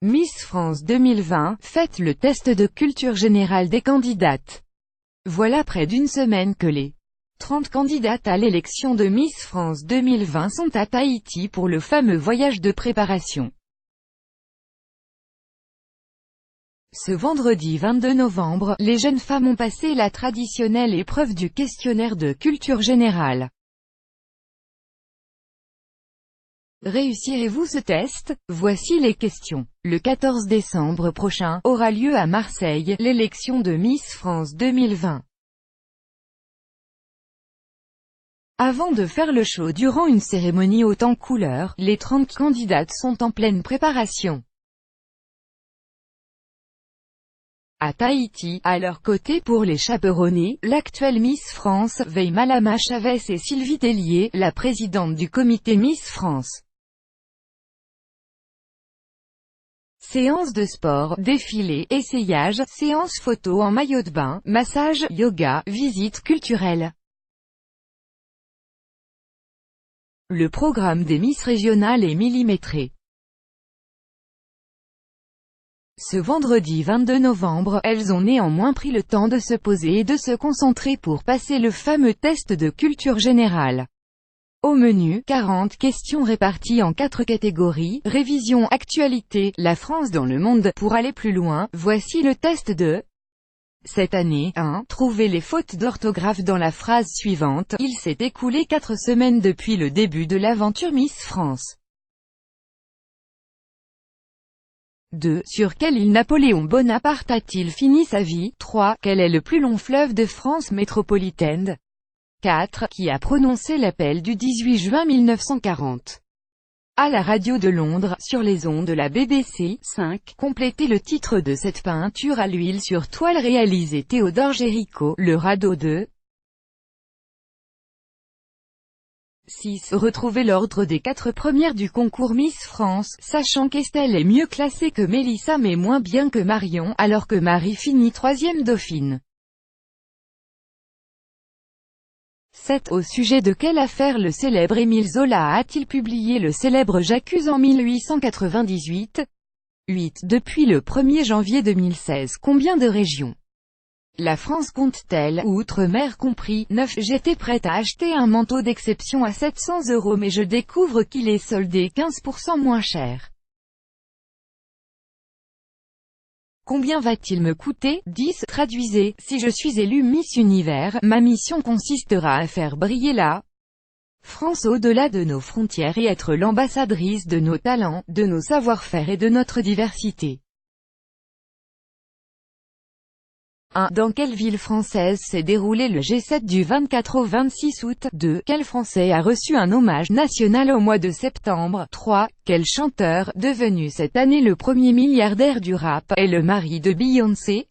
Miss France 2020, faites le test de culture générale des candidates. Voilà près d'une semaine que les 30 candidates à l'élection de Miss France 2020 sont à Tahiti pour le fameux voyage de préparation. Ce vendredi 22 novembre, les jeunes femmes ont passé la traditionnelle épreuve du questionnaire de culture générale. Réussirez-vous ce test? Voici les questions. Le 14 décembre prochain, aura lieu à Marseille, l'élection de Miss France 2020. Avant de faire le show durant une cérémonie haute en couleurs, les 30 candidates sont en pleine préparation. À Tahiti, à leur côté pour les chaperonner, l'actuelle Miss France, Veille Malama Chavez et Sylvie Tellier, la présidente du comité Miss France. Séance de sport, défilé, essayage, séance photo en maillot de bain, massage, yoga, visite culturelle. Le programme des Miss régionales est millimétré. Ce vendredi 22 novembre, elles ont néanmoins pris le temps de se poser et de se concentrer pour passer le fameux test de culture générale. Au menu, 40 questions réparties en 4 catégories, révision, actualité, la France dans le monde. Pour aller plus loin, voici le test de cette année. 1. Trouvez les fautes d'orthographe dans la phrase suivante. Il s'est écoulé 4 semaines depuis le début de l'aventure Miss France. 2. Sur quelle île Napoléon Bonaparte a-t-il fini sa vie? 3. Quel est le plus long fleuve de France métropolitaine? 4. Qui a prononcé l'appel du 18 juin 1940 à la radio de Londres, sur les ondes de la BBC? 5. Complétez le titre de cette peinture à l'huile sur toile réalisée Théodore Géricault, Le radeau de 6. Retrouvez l'ordre des 4 premières du concours Miss France, sachant qu'Estelle est mieux classée que Mélissa mais moins bien que Marion, alors que Marie finit 3e dauphine. 7. Au sujet de quelle affaire le célèbre Émile Zola a-t-il publié le célèbre J'accuse en 1898? 8. Depuis le 1er janvier 2016, combien de régions la France compte-t-elle, outre-mer compris? 9. J'étais prête à acheter un manteau d'exception à 700 € mais je découvre qu'il est soldé 15% moins cher. Combien va-t-il me coûter? 10. Traduisez. Si je suis élue Miss Univers, ma mission consistera à faire briller la France au-delà de nos frontières et être l'ambassadrice de nos talents, de nos savoir-faire et de notre diversité. 1. Dans quelle ville française s'est déroulé le G7 du 24 au 26 août? 2. Quel Français a reçu un hommage national au mois de septembre? 3. Quel chanteur, devenu cette année le premier milliardaire du rap, est le mari de Beyoncé?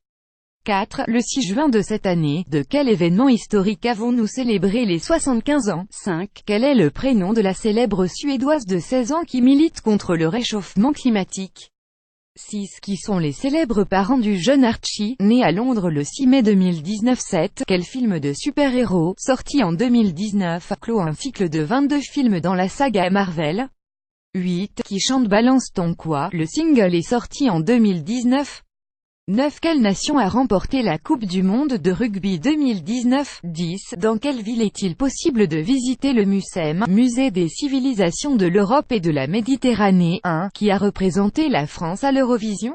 4. Le 6 juin de cette année, de quel événement historique avons-nous célébré les 75 ans? 5. Quel est le prénom de la célèbre Suédoise de 16 ans qui milite contre le réchauffement climatique? 6. Qui sont les célèbres parents du jeune Archie, né à Londres le 6 mai 2019? 7. Quel film de super-héros, sorti en 2019, clôt un cycle de 22 films dans la saga Marvel? 8. Qui chante Balance ton quoi? Le single est sorti en 2019. 9. Quelle nation a remporté la Coupe du monde de rugby 2019? 10. Dans quelle ville est-il possible de visiter le MUCEM, Musée des civilisations de l'Europe et de la Méditerranée? 1. Qui a représenté la France à l'Eurovision?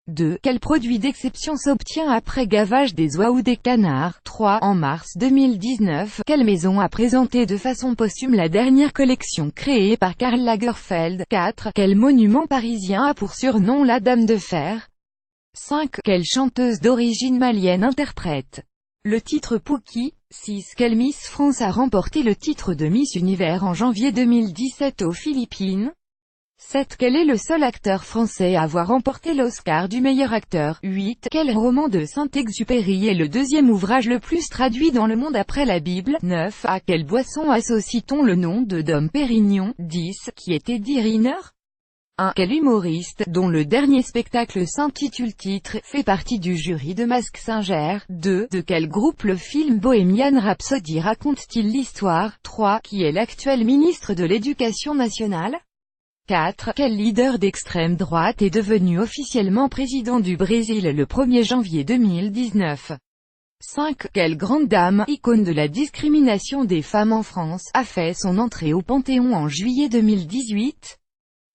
2. Quel produit d'exception s'obtient après gavage des oies ou des canards? 3. En mars 2019, quelle maison a présenté de façon posthume la dernière collection créée par Karl Lagerfeld? 4. Quel monument parisien a pour surnom la Dame de Fer? 5. Quelle chanteuse d'origine malienne interprète le titre Pookie? 6. Quelle Miss France a remporté le titre de Miss Univers en janvier 2017 aux Philippines? 7. Quel est le seul acteur français à avoir remporté l'Oscar du meilleur acteur? 8. Quel roman de Saint-Exupéry est le deuxième ouvrage le plus traduit dans le monde après la Bible? 9. À quelle boisson associe-t-on le nom de Dom Pérignon? 10. Qui est Eddie Riner? 1. Quel humoriste, dont le dernier spectacle s'intitule Titre, fait partie du jury de Mask Singer? 2. De quel groupe le film Bohemian Rhapsody raconte-t-il l'histoire? 3. Qui est l'actuel ministre de l'Éducation nationale? 4. Quel leader d'extrême droite est devenu officiellement président du Brésil le 1er janvier 2019? 5. Quelle grande dame, icône de la discrimination des femmes en France, a fait son entrée au Panthéon en juillet 2018?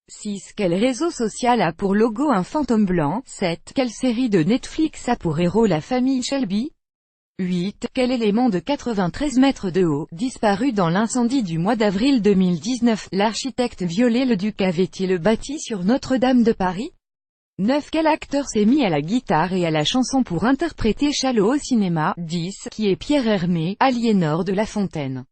6. Quel réseau social a pour logo un fantôme blanc? 7. Quelle série de Netflix a pour héros la famille Shelby? 8. Quel élément de 93 mètres de haut, disparu dans l'incendie du mois d'avril 2019, l'architecte Viollet-le-Duc avait-il bâti sur Notre-Dame de Paris? 9. Quel acteur s'est mis à la guitare et à la chanson pour interpréter Chalot au cinéma? 10. Qui est Pierre Hermé, Aliénor de La Fontaine?